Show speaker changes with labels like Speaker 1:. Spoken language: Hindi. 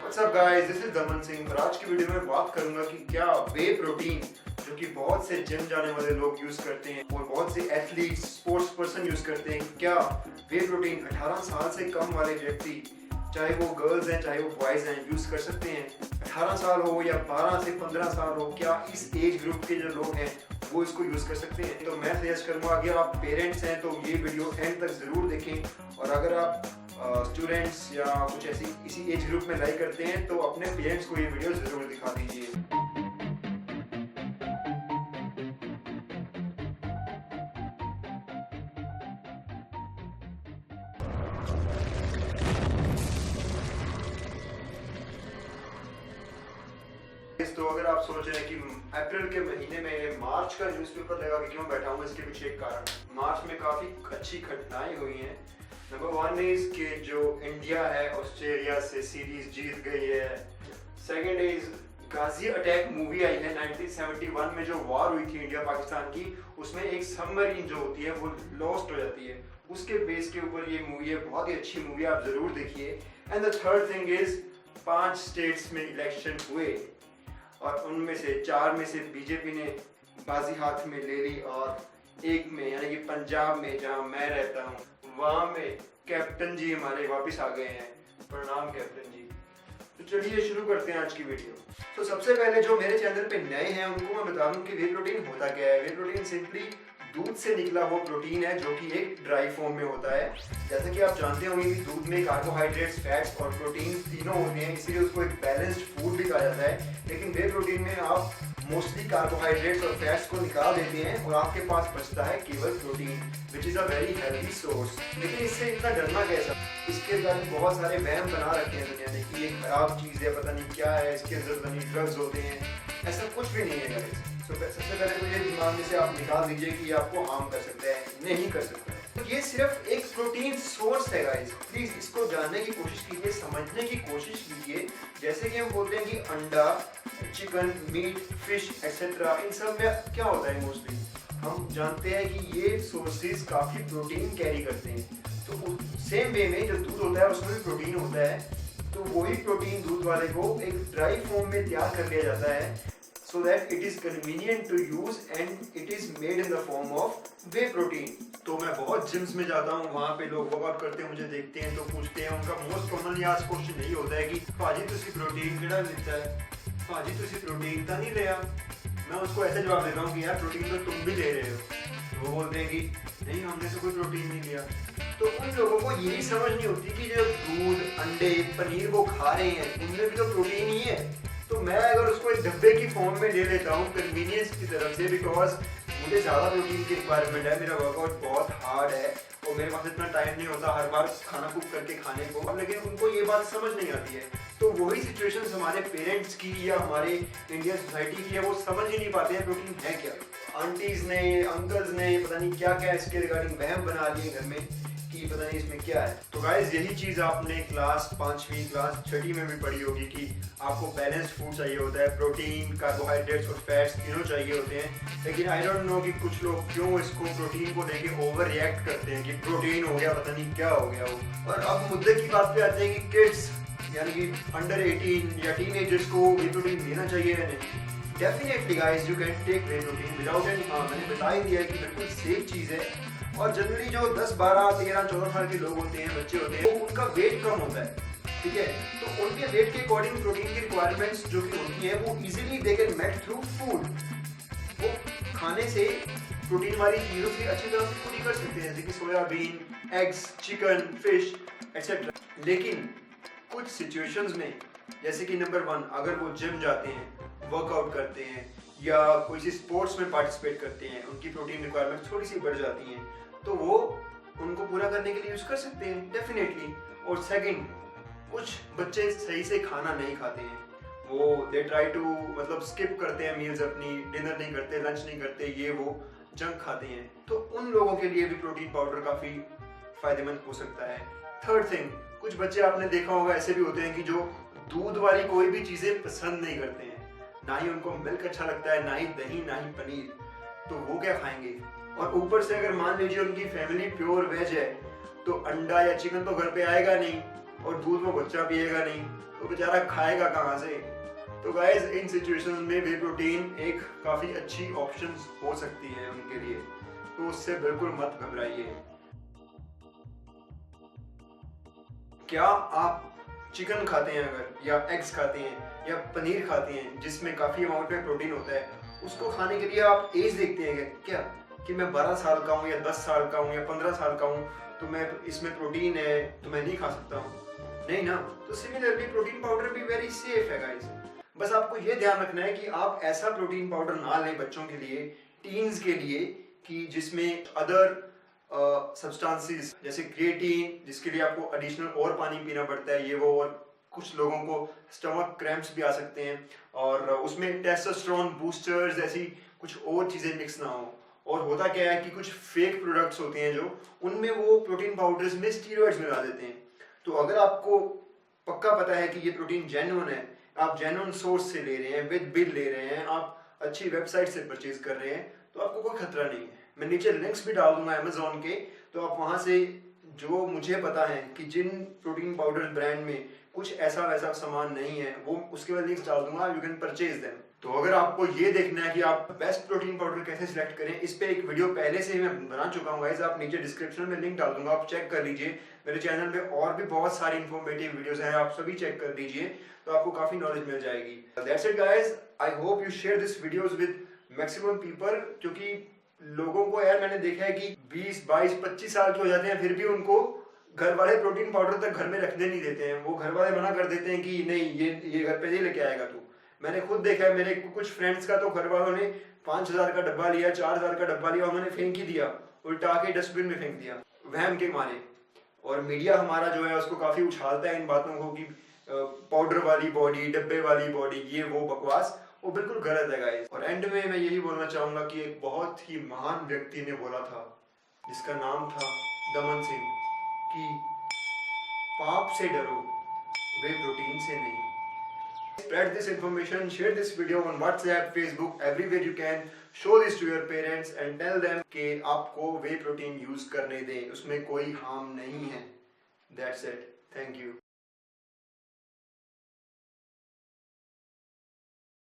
Speaker 1: What's up guys, this is दमन सिंह। और आज की वीडियो में बात करूंगा कि क्या वे प्रोटीन जो कि बहुत से जिम जाने वाले लोग यूज करते हैं और बहुत से एथलीट्स स्पोर्ट्स पर्सन यूज करते हैं, क्या वे प्रोटीन 18 साल से कम वाले व्यक्ति, चाहे वो गर्ल्स हैं चाहे वो बॉयज हैं, यूज कर सकते हैं? 18 साल हो या 12 से 15 साल हो, क्या इस एज ग्रुप के जो लोग हैं वो इसको यूज कर सकते हैं? तो मैं सजेस्ट करूंगा, अगर आप पेरेंट्स हैं तो ये वीडियो एंड तक जरूर देखें, और अगर आप स्टूडेंट्स या कुछ ऐसी इसी एज ग्रुप में लाइक करते हैं तो अपने पेरेंट्स को ये वीडियो जरूर दिखा दीजिए। तो अगर आप सोच रहे हैं कि अप्रैल के महीने में मार्च का न्यूज़पेपर लगा के क्यों बैठा हूँ, इसके पीछे एक कारण। मार्च में काफ़ी अच्छी घटनाएं हुई हैं। नंबर 1 इज कि जो इंडिया है ऑस्ट्रेलिया से सीरीज जीत गई है। Second is Ghazi attack movie आई है 1971 में, जो वॉर हुई थी इंडिया पाकिस्तान की, उसमें एक सबमरीन जो होती है वो लॉस्ट हो जाती है। उसके बेस के ऊपर ये मूवी है, बहुत ही अच्छी मूवी है, आप जरूर देखिए। And the third thing is 5 states में इलेक्शन हुए और उनमें से 4 में से बीजेपी ने बाजी हाथ में ले ली, और एक में यानी कि पंजाब में जहां मैं रहता हूं वहां में कैप्टन जी हमारे वापस आ गए हैं। प्रणाम कैप्टन जी। तो चलिए शुरू करते हैं आज की वीडियो। तो सबसे पहले जो मेरे चैनल पे नए हैं उनको मैं बता दूं कि वे प्रोटीन होता क्या है। वे प्रोटीन सिंपली दूध से निकला वो प्रोटीन है जो कि एक ड्राई फॉर्म में होता है। जैसा कि आप जानते होंगे कि दूध में कार्बोहाइड्रेट्स, फैट्स और प्रोटीन तीनों होते हैं, इसीलिए उसको एक बैलेंस्ड फूड भी कहा जाता है। लेकिन वे प्रोटीन में आप मोस्टली कार्बोहाइड्रेट्स और फैट्स को निकाल देते हैं और आपके पास बचता है केवल protein, which is a very healthy source. लेकिन इससे इतना डरना कैसा? इसके बारे बहुत सारे वहम बना रखे हैं दुनिया ने कि ये खराब चीज़ है, पता नहीं क्या है, इसके अंदर पता नहीं ड्रग्स होते हैं। ऐसा कुछ भी नहीं है गाइस। सबसे पहले तो ये दिमाग में से आप निकाल दीजिए कि आपको हार्म कर सकता है, नहीं कर सकता है। तो ये सिर्फ एक प्रोटीन सोर्स है गाइस। प्लीज इसको जानने की कोशिश कीजिए, समझने की कोशिश कीजिए। जैसे कि हम बोलते हैं कि अंडा, चिकन, मीट, फिश एक्सेट्रा, इन सब में क्या होता है मोस्टली हम जानते हैं कि ये सोर्सेज काफी प्रोटीन कैरी करते हैं। तो सेम वे में जो दूध होता है उसमें भी प्रोटीन होता है। तो वही प्रोटीन दूध वाले को एक ड्राई फॉर्म में तैयार कर लिया जाता है so that it is convenient to use and it is made in the form of whey protein। तो मैं बहुत जिम्स में जाता हूँ, वहाँ पे लोग वर्कआउट करते हैं, मुझे देखते हैं तो पूछते हैं, उनका मोस्ट कॉमनली आज क्वेश्चन यही होता है कि भाजी तुसी प्रोटीन केड़ा लेता है, भाजी तुसी प्रोटीन तो नहीं लिया। मैं उसको ऐसे जवाब देता हूँ कि यार प्रोटीन तो तुम भी ले रहे हो। तो वो बोलते हैं कि नहीं, हमने तो कोई प्रोटीन नहीं लिया। तो उन लोगों को यही समझ नहीं होती कि जो दूध, अंडे, पनीर वो खा रहे हैं उनमें भी तो प्रोटीन ही है। तो मैं अगर उसको एक डब्बे की फॉर्म में ले लेता हूँ कन्वीनियंस की तरफ से, बिकॉज मुझे ज़्यादा प्रोटीन की रिक्वायरमेंट है, मेरा वर्कआउट बहुत हार्ड है और मेरे पास इतना टाइम नहीं होता हर बार खाना कुक करके खाने को, लेकिन उनको ये बात समझ नहीं आती है। तो वही सिचुएशंस हमारे पेरेंट्स की या हमारे इंडियन सोसाइटी की है, वो समझ ही नहीं पाते हैं प्रोटीन है क्या। आंटीज ने, अंकल्स ने पता नहीं क्या क्या इसके रिगार्डिंग वहम बना लिए घर में कि पता नहीं इसमें क्या है। तो गाइस यही चीज़ आपने क्लास 5वीं क्लास 6वीं में भी पढ़ी होगी कि आपको बैलेंस्ड फूड चाहिए होता है, प्रोटीन, कार्बोहाइड्रेट्स और फैट्स तीनों चाहिए होते हैं। लेकिन आई डोंट नो कि कुछ लोग क्यों इसको प्रोटीन को लेके ओवर रिएक्ट करते हैं कि प्रोटीन हो गया पता नहीं क्या हो गया वो। और अब मुद्दे की बात पे आते हैं कि किड्स यानी कि अंडर 18 या टीनेजर्स को वे प्रोटीन लेना चाहिए या नहीं। Definitely guys you can take whey protein without any harm. मैंने बता ही दिया है कि बिल्कुल सेफ चीज़ है। और जनरली जो 10, 12, 13, 14 साल के लोग होते हैं, बच्चे होते हैं, वो उनका वेट कम होता है, ठीक है। तो उनके वेट के अकॉर्डिंग प्रोटीन की रिक्वायरमेंट्स जो कि होती है वो easily they can meet through food. वो खाने से प्रोटीन वाली चीज़ों से अच्छी तरह से पूरी कर सकते हैं, जैसे कि soybean, eggs, chicken, fish etcetera. लेकिन कुछ सिचुएशंस में, जैसे कि नंबर 1, अगर वो जिम जाते हैं, वर्कआउट करते हैं या कोई सी स्पोर्ट्स में पार्टिसिपेट करते हैं, उनकी प्रोटीन रिक्वायरमेंट थोड़ी सी बढ़ जाती हैं, तो वो उनको पूरा करने के लिए यूज कर सकते हैं डेफिनेटली। और सेकंड, कुछ बच्चे सही से खाना नहीं खाते हैं, वो दे ट्राई टू मतलब स्किप करते हैं मील्स, अपनी डिनर नहीं करते, लंच नहीं करते, ये वो जंक खाते हैं। तो उन लोगों के लिए भी प्रोटीन पाउडर काफ़ी फायदेमंद हो सकता है। थर्ड थिंग, कुछ बच्चे आपने देखा होगा ऐसे भी होते हैं कि जो दूध वाली कोई भी चीज़ें पसंद नहीं करते हैं, ना ही उनको मिल्क अच्छा लगता है, ना ही दही, ना ही पनीर, तो वो क्या खाएंगे? और ऊपर से अगर मान लीजिए उनकी फैमिली प्योर वेज है तो अंडा या चिकन तो घर पे आएगा नहीं, और दूध वो बच्चा पिएगा नहीं तो बेचारा खाएगा कहाँ से। तो गाइस इन सिचुएशंस में वे प्रोटीन एक काफ़ी अच्छी ऑप्शन हो सकती है उनके लिए, तो उससे बिल्कुल मत घबराइए। क्या आप चिकन खाते हैं अगर, या एग्स खाते हैं, या पनीर खाते हैं जिसमें काफ़ी अमाउंट में प्रोटीन होता है, उसको खाने के लिए आप एज देखते हैं क्या कि मैं 12 साल का हूँ या 10 साल का हूँ या 15 साल का हूँ तो मैं इसमें प्रोटीन है तो मैं नहीं खा सकता हूँ? नहीं ना। तो सिमिलरली प्रोटीन पाउडर भी वेरी सेफ है गाइस। बस आपको ये ध्यान रखना है कि आप ऐसा प्रोटीन पाउडर ना लें बच्चों के लिए, टीन्स के लिए, कि जिसमें अदर सब्सटेंसेस जैसे क्रिएटिन, जिसके लिए आपको एडिशनल और पानी पीना पड़ता है, ये वो, और कुछ लोगों को स्टमक क्रैम्प्स भी आ सकते हैं, और उसमें टेस्टोस्टेरोन बूस्टर्स ऐसी कुछ और चीज़ें मिक्स ना हो। और होता क्या है कि कुछ फेक प्रोडक्ट्स होते हैं जो उनमें वो प्रोटीन पाउडर्स में स्टीरॉइड्स मिला देते हैं। तो अगर आपको पक्का पता है कि ये प्रोटीन जेन्युइन है, आप जेन्युइन सोर्स से ले रहे हैं, विद बिल ले रहे हैं, आप अच्छी वेबसाइट से परचेज कर रहे हैं, तो आपको कोई खतरा नहीं है। मैं नीचे लिंक्स भी डाल दूंगा अमेजोन के, तो आप वहां से, जो मुझे पता है कि जिन प्रोटीन पाउडर ब्रांड में कुछ ऐसा वैसा सामान नहीं है, वो उसके बाद लिंक्स डाल दूंगा, यू कैन परचेज देम। तो अगर आपको ये देखना है कि आप बेस्ट प्रोटीन पाउडर कैसे सिलेक्ट करें, इस पे एक वीडियो पहले से ही मैं बना चुका हूँ गाइस, आप नीचे डिस्क्रिप्शन में लिंक डाल दूंगा, आप चेक कर लीजिए। मेरे चैनल पे और भी बहुत सारी इंफॉर्मेटिव वीडियोस हैं, आप सभी चेक कर लीजिए, तो आपको काफी नॉलेज मिल जाएगी। That's it guys, I hope you share this videos with maximum people, क्योंकि लोगों को यार मैंने देखा है कि 20, 22, 25 साल के हो जाते हैं, फिर भी उनको घर वाले प्रोटीन पाउडर तक घर में रखने नहीं देते हैं। वो घर वाले मना कर देते हैं कि नहीं, ये घर पे नहीं लेके आएगा तू। मैंने खुद देखा है, मेरे कुछ फ्रेंड्स का तो घर वालों ने 5000 का डब्बा लिया, 4000 का डब्बा लिया, उन्होंने फेंक ही दिया, उल्टा के डस्टबिन में फेंक दिया वहम के मारे। और मीडिया हमारा जो है उसको काफी उछालता है इन बातों को कि पाउडर वाली बॉडी, डब्बे वाली बॉडी, ये वो बकवास, वो बिल्कुल गलत है गाइस। और एंड में मैं यही बोलना चाहूंगा कि एक बहुत ही महान व्यक्ति ने बोला था, जिसका नाम था दमन सिंह, कि पाप से डरो, वे प्रोटीन से नहीं। Spread this information, share this video on WhatsApp, Facebook, everywhere you can. Show this to your parents and tell them कि आपको वे प्रोटीन यूज करने दें, उसमें कोई हार्म नहीं है। That's it. Thank you.